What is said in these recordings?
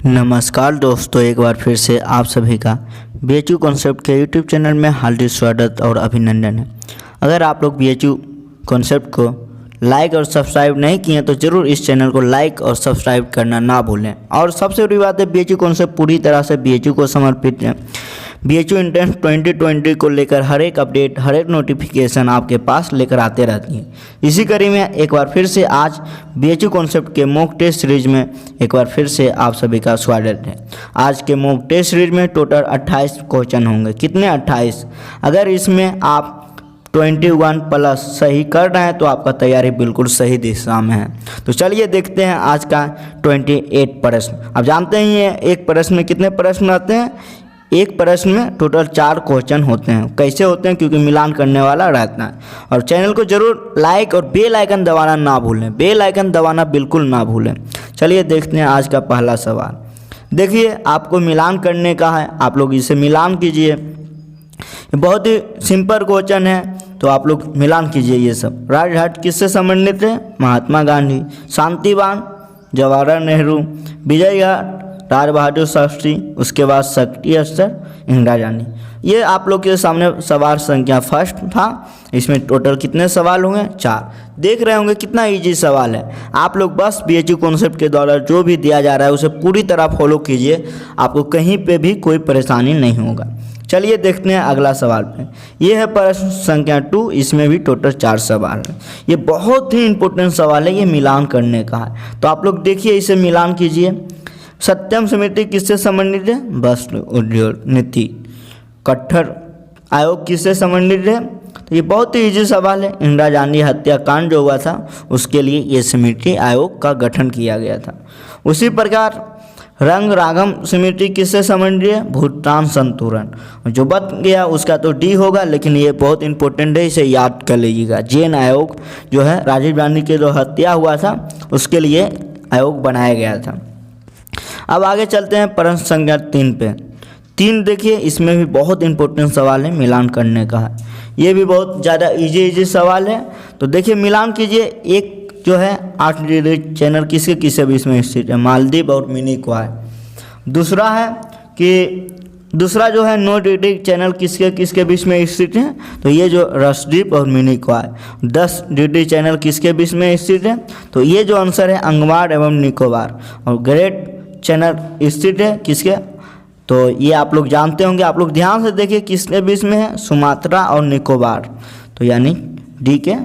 नमस्कार दोस्तों, एक बार फिर से आप सभी का BHU कॉन्सेप्ट के यूट्यूब चैनल में हार्दिक स्वागत और अभिनंदन है। अगर आप लोग BHU कॉन्सेप्ट को लाइक और सब्सक्राइब नहीं किए तो ज़रूर इस चैनल को लाइक और सब्सक्राइब करना ना भूलें। और सबसे बड़ी बात है, BHU कॉन्सेप्ट पूरी तरह से BHU को समर्पित है। BHU एंट्रेंस 2020 को लेकर हर एक अपडेट, हर एक नोटिफिकेशन आपके पास लेकर आते रहती है। इसी कड़ी में एक बार फिर से आज BHU कॉन्सेप्ट के मॉक टेस्ट सीरीज में एक बार फिर से आप सभी का स्वागत है। आज के मॉक टेस्ट सीरीज में टोटल 28 क्वेश्चन होंगे। कितने? 28। अगर इसमें आप 21 प्लस सही कर रहे हैं तो आपका तैयारी बिल्कुल सही दिशा में है। तो चलिए देखते हैं आज का 28 प्रश्न। आप जानते ही हैं एक प्रश्न में कितने प्रश्न आते हैं। एक प्रश्न में टोटल 4 क्वेश्चन होते हैं। कैसे होते हैं? क्योंकि मिलान करने वाला रहता है। और चैनल को जरूर लाइक और बेल आइकन दबाना ना भूलें। बेल आइकन दबाना बिल्कुल ना भूलें। चलिए देखते हैं आज का पहला सवाल। देखिए, आपको मिलान करने का है, आप लोग इसे मिलान कीजिए। बहुत ही सिंपल क्वेश्चन है, तो आप लोग मिलान कीजिए। ये सब राजघाट किससे संबंधित है? महात्मा गांधी। शांतिवन जवाहरलाल नेहरू। विजय घाट राज बहादुर शास्त्री। उसके बाद शक्ति स्थल इंदिरा गांधी। ये आप लोग के सामने सवाल संख्या फर्स्ट था। इसमें टोटल कितने सवाल होंगे? 4। देख रहे होंगे कितना इजी सवाल है। आप लोग बस BHU कॉन्सेप्ट के द्वारा जो भी दिया जा रहा है उसे पूरी तरह फॉलो कीजिए, आपको कहीं पे भी कोई परेशानी नहीं होगा। चलिए देखते हैं अगला सवाल पे। ये है प्रश्न संख्या 2। इसमें भी टोटल 4 सवाल है। ये बहुत ही इंपॉर्टेंट सवाल है, ये मिलान करने का है। तो आप लोग देखिए, इसे मिलान कीजिए। सत्यम समिति किससे संबंधित है? वस्त्र उद्योग नीति। कट्टर आयोग किससे संबंधित है? तो ये बहुत ही इजी सवाल है। इंदिरा गांधी हत्याकांड जो हुआ था उसके लिए ये समिति आयोग का गठन किया गया था। उसी प्रकार रंग रागम समिति किससे संबंधित है? भूटान संतुलन। जो बच गया उसका तो D होगा, लेकिन ये बहुत इंपॉर्टेंट है, इसे याद कर लीजिएगा। जैन आयोग जो है राजीव गांधी के जो हत्या हुआ था उसके लिए आयोग बनाया गया था। अब आगे चलते हैं प्रश्न संख्या 3 पे। 3 देखिए, इसमें भी बहुत इंपॉर्टेंट सवाल है, मिलान करने का है। ये भी बहुत ज़्यादा इजी सवाल है। तो देखिए मिलान कीजिए। एक जो है 8 डिग्री चैनल किसके किसके बीच में स्थित है? मालदीव और मिनिकॉय। दूसरा है कि दूसरा जो है 9 डिग्री चैनल किसके किसके बीच में स्थित है? तो ये जो रसद्वीप और मिनिकॉय। 10 डिग्री चैनल किसके बीच में स्थित है? तो ये जो आंसर है अंगमार एवं निकोबार। और ग्रेट चैनल स्थित है किसके? तो ये आप लोग जानते होंगे। आप लोग ध्यान से देखिए किसके बीच में है? सुमात्रा और निकोबार। तो यानी D के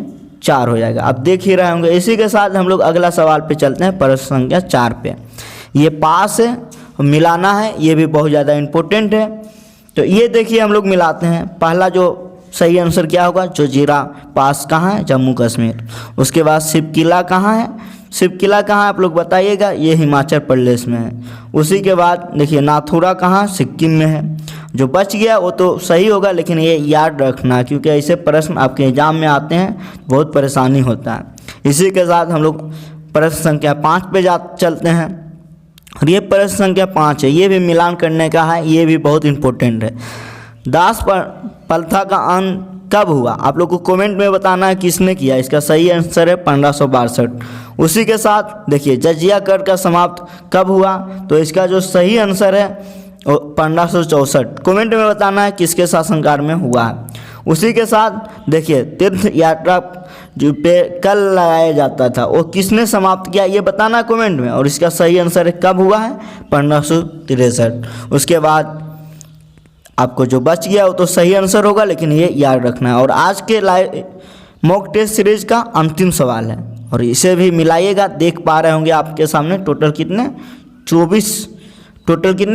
4 हो जाएगा। अब देख ही रहे होंगे। इसी के साथ हम लोग अगला सवाल पे चलते हैं, प्रश्न संख्या 4 पे। ये पास है, मिलाना है, ये भी बहुत ज़्यादा इम्पोर्टेंट है। तो ये देखिए हम लोग मिलाते हैं। पहला जो सही आंसर क्या होगा? जोजिरा पास कहाँ है? जम्मू कश्मीर। उसके बाद शिव किला कहाँ है? शिव किला कहाँ आप लोग बताइएगा? ये हिमाचल प्रदेश में है। उसी के बाद देखिए नाथुरा कहाँ? सिक्किम में है। जो बच गया वो तो सही होगा, लेकिन ये याद रखना क्योंकि ऐसे प्रश्न आपके एग्जाम में आते हैं, बहुत परेशानी होता है। इसी के साथ हम लोग प्रश्न संख्या 5 पे चलते हैं। और ये प्रश्न संख्या 5 है, ये भी मिलान करने का है, ये भी बहुत इंपॉर्टेंट है। दास प्रथा का अंत कब हुआ? आप लोग को कमेंट में बताना है किसने किया। इसका सही आंसर है 1562। उसी के साथ देखिए जजिया कर का समाप्त कब हुआ? तो इसका जो सही आंसर है 1564। कमेंट में बताना है किसके शासनकाल में हुआ है। उसी के साथ देखिए तीर्थ यात्रा जो पे कल लगाया जाता था वो किसने समाप्त किया, ये बताना कमेंट में। और इसका सही आंसर है कब हुआ है? 1563। उसके बाद आपको जो बच गया वो तो सही आंसर होगा, लेकिन ये याद रखना है। और आज के लाइव मॉक टेस्ट सीरीज का अंतिम सवाल है और इसे भी मिलाइएगा। देख पा रहे होंगे आपके सामने टोटल कितने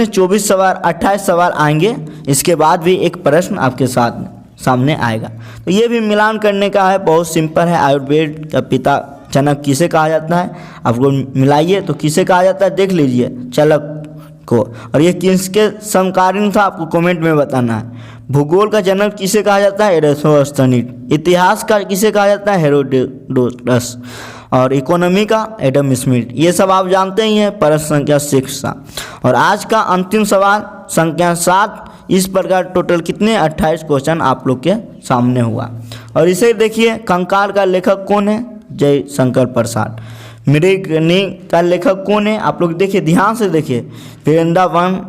24 सवाल, 28 सवाल आएंगे। इसके बाद भी एक प्रश्न आपके साथ सामने आएगा। तो ये भी मिलान करने का है, बहुत सिंपल है। आयुर्वेद का पिता जनक किसे कहा जाता है? आपको मिलाइए तो किसे कहा जाता है, देख लीजिए चाणक्य को। और ये किसके समकालीन था आपको कमेंट में बताना है। भूगोल का जनक किसे कहा जाता है? एरिस्टोस्थनीज। इतिहास का किसे कहा जाता है? हेरोडोटस। और इकोनॉमी का एडम स्मिथ। ये सब आप जानते ही हैं। प्रश्न संख्या 6 और आज का अंतिम सवाल संख्या 7। इस प्रकार टोटल कितने 28 क्वेश्चन आप लोग के सामने हुआ। और इसे देखिए कंकाल का लेखक कौन है? जय शंकर प्रसाद। मृगनी का लेखक कौन है? आप लोग देखिए, ध्यान से देखिए, वृंदावन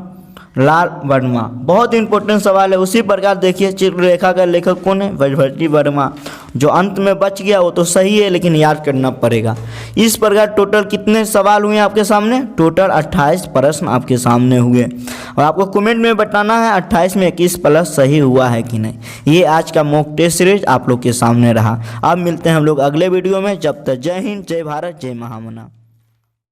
लाल वर्मा। बहुत इंपॉर्टेंट सवाल है। उसी प्रकार देखिए, चित्रलेखा का लेखक कौन है? ब्रजभट्टी वर्मा। जो अंत में बच गया वो तो सही है, लेकिन याद करना पड़ेगा। इस प्रकार टोटल कितने सवाल हुए आपके सामने? टोटल 28 प्रश्न आपके सामने हुए, और आपको कमेंट में बताना है 28 में 21 प्लस सही हुआ है कि नहीं। ये आज का मॉक टेस्ट सीरीज आप लोग के सामने रहा। अब मिलते हैं हम लोग अगले वीडियो में। जब तक जय हिंद, जय भारत, जय महामना।